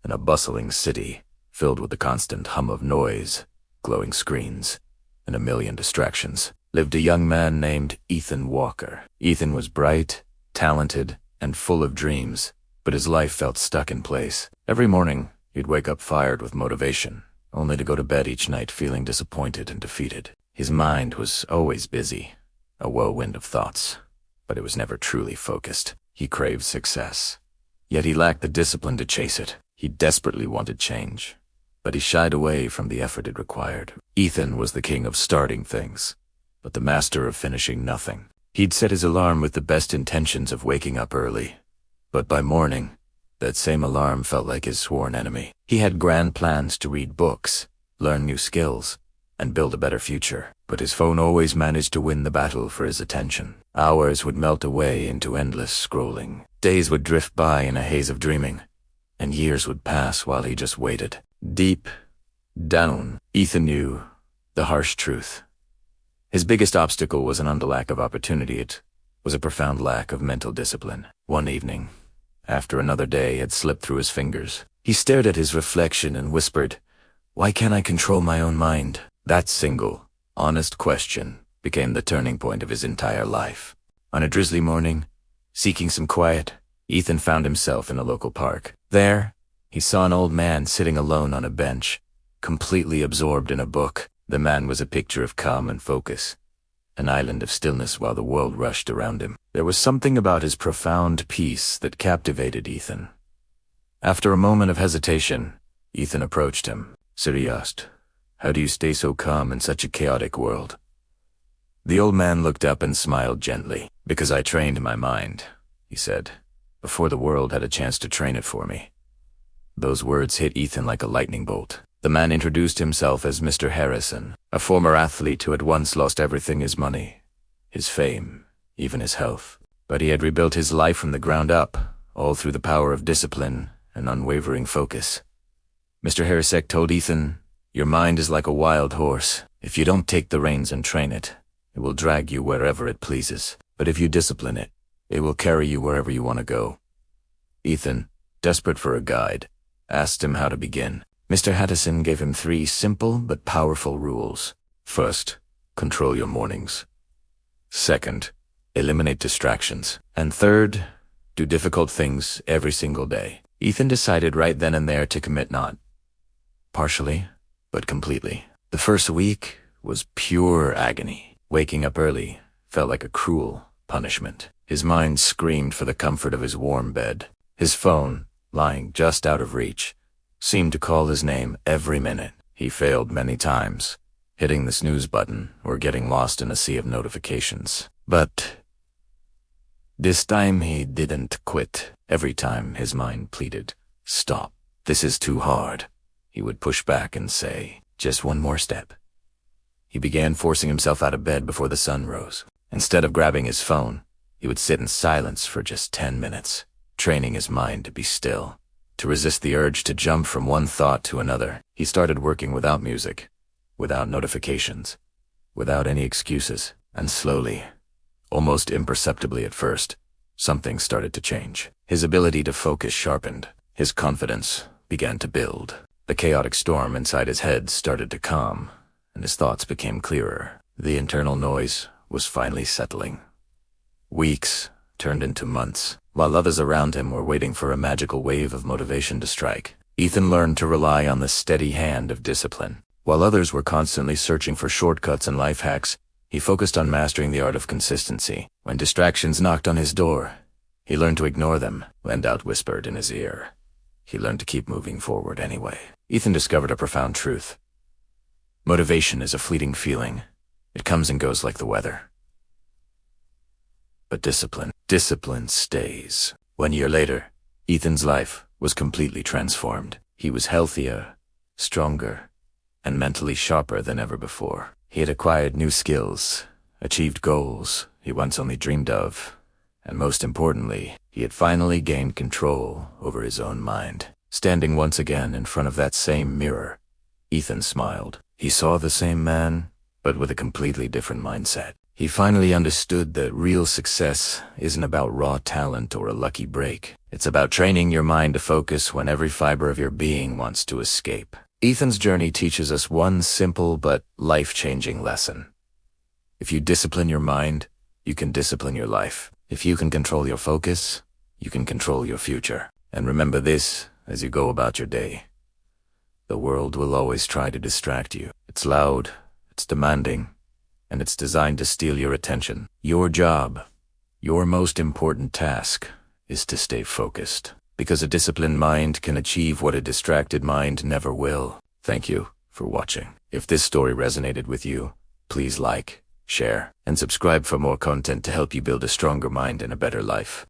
In a bustling city, filled with the constant hum of noise, glowing screens, and a million distractions, lived a young man named Ethan Walker. Ethan was bright, talented, and full of dreams, but his life felt stuck in place. Every morning, he'd wake up fired with motivation, only to go to bed each night feeling disappointed and defeated. His mind was always busy, a whirlwind of thoughts, but it was never truly focused. He craved success, yet he lacked the discipline to chase it. He desperately wanted change, but he shied away from the effort it required. Ethan was the king of starting things, but the master of finishing nothing. He'd set his alarm with the best intentions of waking up early, but by morning, that same alarm felt like his sworn enemy. He had grand plans to read books, learn new skills, and build a better future, but his phone always managed to win the battle for his attention. Hours would melt away into endless scrolling. Days would drift by in a haze of dreaming, and years would pass while he just waited. Deep down, Ethan knew the harsh truth. His biggest obstacle wasn't the lack of opportunity, it was a profound lack of mental discipline. One evening, after another day had slipped through his fingers, he stared at his reflection and whispered, "Why can't I control my own mind?" That single, honest question became the turning point of his entire life. On a drizzly morning, seeking some quiet, Ethan found himself in a local park. There, he saw an old man sitting alone on a bench, completely absorbed in a book. The man was a picture of calm and focus, an island of stillness while the world rushed around him. There was something about his profound peace that captivated Ethan. After a moment of hesitation, Ethan approached him. "Sir," he asked, "how do you stay so calm in such a chaotic world?" The old man looked up and smiled gently. "Because I trained my mind," he said, "before the world had a chance to train it for me." Those words hit Ethan like a lightning bolt. The man introduced himself as Mr. Harrison, a former athlete who had once lost everything: his money, his fame, even his health. But he had rebuilt his life from the ground up, all through the power of discipline and unwavering focus. Mr. Harrison told Ethan, "Your mind is like a wild horse. If you don't take the reins and train it, it will drag you wherever it pleases. But if you discipline it, it will carry you wherever you want to go." Ethan, desperate for a guide, asked him how to begin. Mr. Harrison gave him 3 simple but powerful rules. First, control your mornings. Second, eliminate distractions. And third, do difficult things every single day. Ethan decided right then and there to commit, not partially, but completely. The first week was pure agony. Waking up early felt like a cruel punishment. His mind screamed for the comfort of his warm bed. His phone, lying just out of reach, seemed to call his name every minute. He failed many times, hitting the snooze button or getting lost in a sea of notifications. But this time he didn't quit. Every time his mind pleaded, "Stop, this is too hard," he would push back and say, "Just one more step." He began forcing himself out of bed before the sun rose. Instead of grabbing his phone, he would sit in silence for just 10 minutes, training his mind to be still, to resist the urge to jump from one thought to another. He started working without music, without notifications, without any excuses, and slowly, almost imperceptibly at first, something started to change. His ability to focus sharpened. His confidence began to build. The chaotic storm inside his head started to calm, and his thoughts became clearer. The internal noise was finally settling. Weeks turned into months. While others around him were waiting for a magical wave of motivation to strike, Ethan learned to rely on the steady hand of discipline. While others were constantly searching for shortcuts and life hacks, he focused on mastering the art of consistency. When distractions knocked on his door, he learned to ignore them. When doubt whispered in his ear, he learned to keep moving forward anyway. Ethan discovered a profound truth. Motivation is a fleeting feeling. It comes and goes like the weather. But discipline stays. 1 year later, Ethan's life was completely transformed. He was healthier, stronger, and mentally sharper than ever before. He had acquired new skills, achieved goals he once only dreamed of, and most importantly, he had finally gained control over his own mind. Standing once again in front of that same mirror, Ethan smiled. He saw the same man, but with a completely different mindset. He finally understood that real success isn't about raw talent or a lucky break. It's about training your mind to focus when every fiber of your being wants to escape. Ethan's journey teaches us one simple but life-changing lesson. If you discipline your mind, you can discipline your life. If you can control your focus, you can control your future. And remember this as you go about your day. The world will always try to distract you. It's loud, it's demanding, and it's designed to steal your attention. Your job, your most important task, is to stay focused. Because a disciplined mind can achieve what a distracted mind never will. Thank you for watching. If this story resonated with you, please like, share, and subscribe for more content to help you build a stronger mind and a better life.